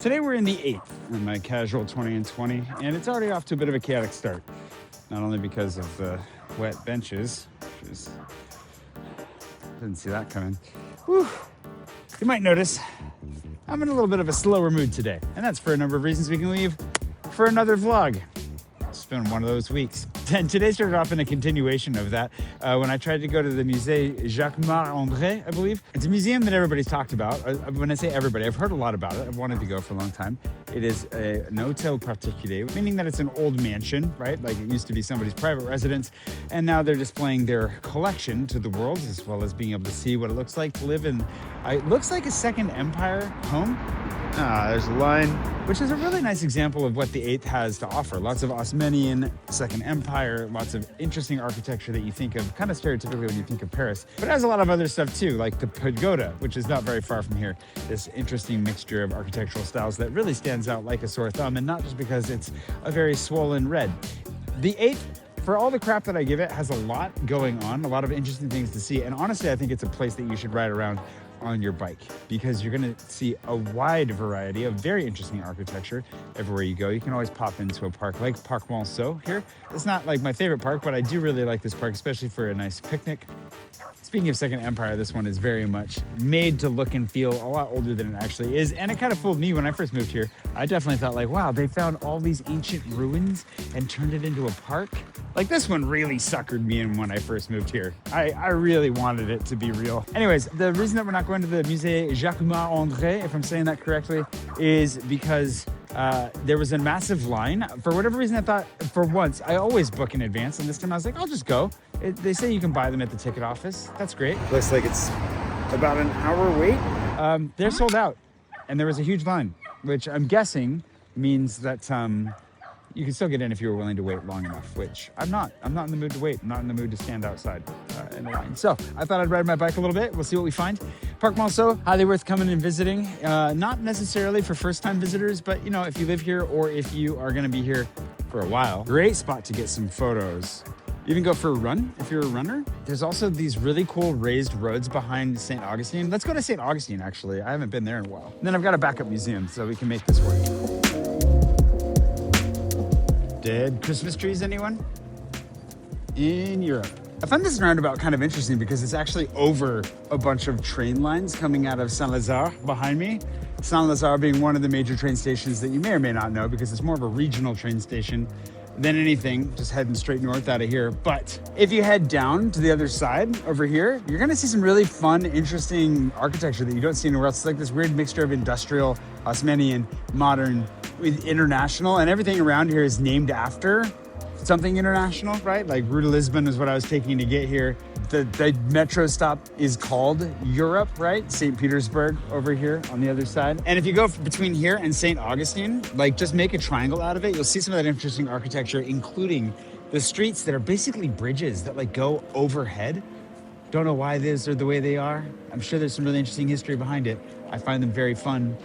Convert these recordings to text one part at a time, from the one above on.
Today we're in the 8th in my casual 20 and 20, and it's already off to a bit of a chaotic start. Not only because of the wet benches, which is, didn't see that coming. Whew. You might notice I'm in a little bit of a slower mood today, and that's for a number of reasons we can leave for another vlog. It's been one of those weeks. And today started off in a continuation of that when I tried to go to the Musée Jacques-Marandré, I believe. It's a museum that everybody's talked about. When I say everybody, I've heard a lot about it. I've wanted to go for a long time. It is an hôtel particulier, meaning that it's an old mansion, right? Like it used to be somebody's private residence. And now they're displaying their collection to the world, as well as being able to see what it looks like to live in, it looks like a Second Empire home. There's a line, which is a really nice example of what the 8th has to offer. Lots of Osmanian, Second Empire, lots of interesting architecture that you think of kind of stereotypically when you think of Paris. But it has a lot of other stuff too, like the pagoda, which is not very far from here. This interesting mixture of architectural styles that really stands out like a sore thumb, and not just because it's a very swollen red. The 8th, for all the crap that I give it, has a lot going on, a lot of interesting things to see. And honestly, I think it's a place that you should ride around on your bike, because you're going to see a wide variety of very interesting architecture everywhere you go. You can always pop into a park like Parc Monceau here. It's not like my favorite park, but I do really like this park, especially for a nice picnic. Speaking of Second Empire, this one is very much made to look and feel a lot older than it actually is. And it kind of fooled me when I first moved here. I definitely thought like, wow, they found all these ancient ruins and turned it into a park. Like this one really suckered me in when I first moved here. I really wanted it to be real. Anyways, the reason that we're not going to the Musée Jacques-Marandré, if I'm saying that correctly, is because there was a massive line. For whatever reason, I thought for once, I always book in advance. And this time I was like, I'll just go. They say you can buy them at the ticket office. That's great. Looks like it's about an hour wait. They're sold out. And there was a huge line, which I'm guessing means that you can still get in if you were willing to wait long enough, which I'm not. I'm not in the mood to wait. I'm not in the mood to stand outside in the line. So I thought I'd ride my bike a little bit. We'll see what we find. Parc Monceau, highly worth coming and visiting. Not necessarily for first-time visitors, but you know, if you live here or if you are gonna be here for a while, great spot to get some photos. Even go for a run if you're a runner. There's also these really cool raised roads behind St. Augustine. Let's go to St. Augustine, actually. I haven't been there in a while. And then I've got a backup museum, so we can make this work. Dead Christmas trees, anyone? In Europe. I find this roundabout kind of interesting because it's actually over a bunch of train lines coming out of Saint-Lazare behind me. Saint-Lazare being one of the major train stations that you may or may not know because it's more of a regional train station than anything, just heading straight north out of here. But if you head down to the other side over here, you're gonna see some really fun, interesting architecture that you don't see anywhere else. It's like this weird mixture of industrial, Osmanian, modern, with international, and everything around here is named after something international, right? Like Rue de Lisbon is what I was taking to get here. The metro stop is called Europe, right? St. Petersburg over here on the other side. And if you go between here and St. Augustine, like just make a triangle out of it, you'll see some of that interesting architecture, including the streets that are basically bridges that like go overhead. Don't know why these are the way they are. I'm sure there's some really interesting history behind it. I find them very fun.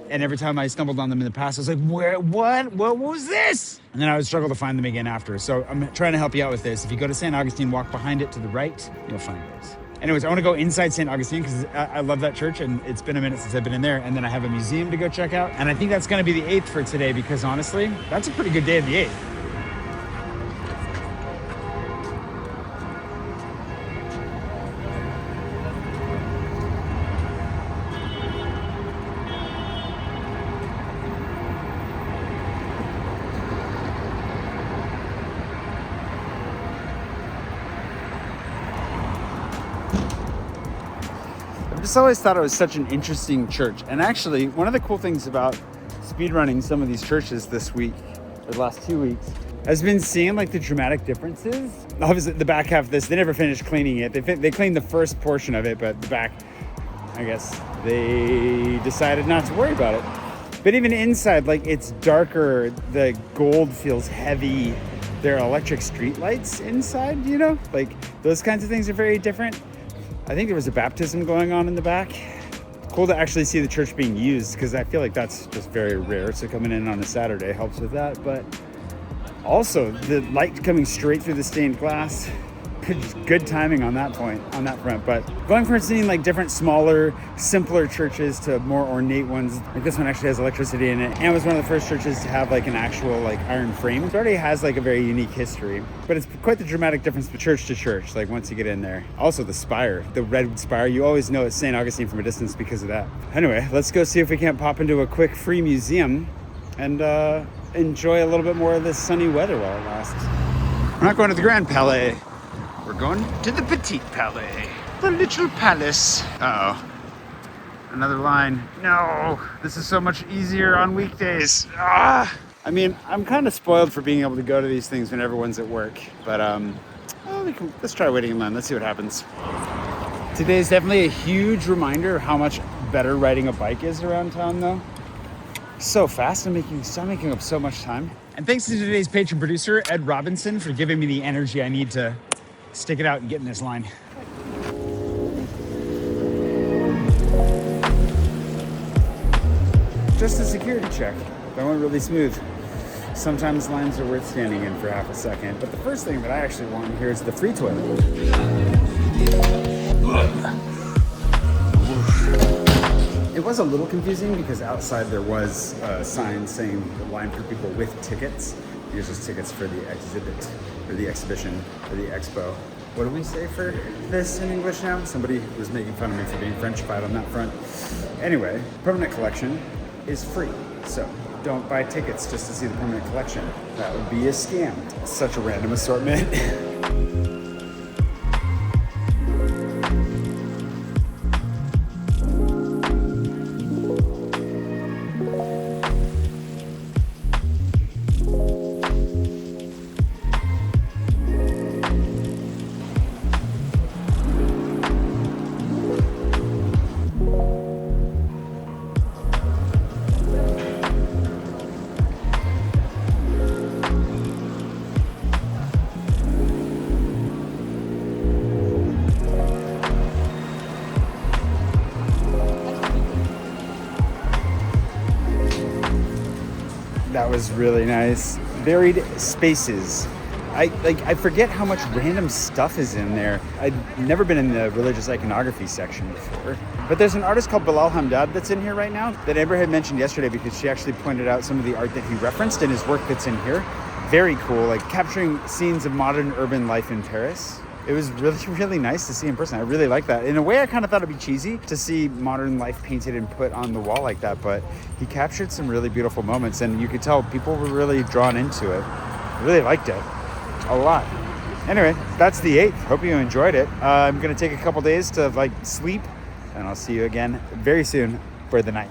And every time I stumbled on them in the past, I was like, what was this? And then I would struggle to find them again after. So I'm trying to help you out with this. If you go to St. Augustine, walk behind it to the right, you'll find this. Anyways, I want to go inside St. Augustine because I love that church and it's been a minute since I've been in there. And then I have a museum to go check out. And I think that's going to be the 8th for today because honestly, that's a pretty good day of the 8th. I just always thought it was such an interesting church. And actually, one of the cool things about speedrunning some of these churches this week, or the last 2 weeks, has been seeing like the dramatic differences. Obviously, the back half of this, they never finished cleaning it. They cleaned the first portion of it, but the back, I guess, they decided not to worry about it. But even inside, like it's darker, the gold feels heavy. There are electric street lights inside, you know? Like those kinds of things are very different. I think there was a baptism going on in the back. Cool to actually see the church being used because I feel like that's just very rare. So coming in on a Saturday helps with that. But also the light coming straight through the stained glass good timing on that front. But going from seeing like different smaller, simpler churches to more ornate ones, like this one actually has electricity in it, and was one of the first churches to have like an actual like iron frame. It already has like a very unique history, but it's quite the dramatic difference from church to church, like once you get in there. Also the spire, the red spire, you always know it's St. Augustine from a distance because of that. Anyway, let's go see if we can't pop into a quick free museum and enjoy a little bit more of this sunny weather while it lasts. We're not going to the Grand Palais. We're going to the Petit Palais, the little palace. Uh-oh. Another line. No, this is so much easier on weekdays. Ah! I mean, I'm kind of spoiled for being able to go to these things when everyone's at work, but let's try waiting in line. Let's see what happens. Today is definitely a huge reminder of how much better riding a bike is around town, though. So fast and making up so much time. And thanks to today's patron producer, Ed Robertson, for giving me the energy I need to stick it out and get in this line. Just a security check. That went really smooth. Sometimes lines are worth standing in for half a second, but the first thing that I actually want here is the free toilet. It was a little confusing because outside there was a sign saying the line for people with tickets. Here's just tickets for the exhibit, or the exhibition, or the expo. What do we say for this in English now? Somebody was making fun of me for being Frenchified on that front. Anyway, permanent collection is free, so don't buy tickets just to see the permanent collection. That would be a scam. Such a random assortment. That was really nice. Varied spaces. I forget how much random stuff is in there. I'd never been in the religious iconography section before. But there's an artist called Bilal Hamdad that's in here right now that Amber had mentioned yesterday because she actually pointed out some of the art that he referenced in his work that's in here. Very cool, like capturing scenes of modern urban life in Paris. It was really, really nice to see in person. I really like that. In a way, I kind of thought it'd be cheesy to see modern life painted and put on the wall like that, but he captured some really beautiful moments, and you could tell people were really drawn into it. I really liked it a lot. Anyway, that's the 8th. Hope you enjoyed it. I'm gonna take a couple days to sleep, and I'll see you again very soon for the 9th.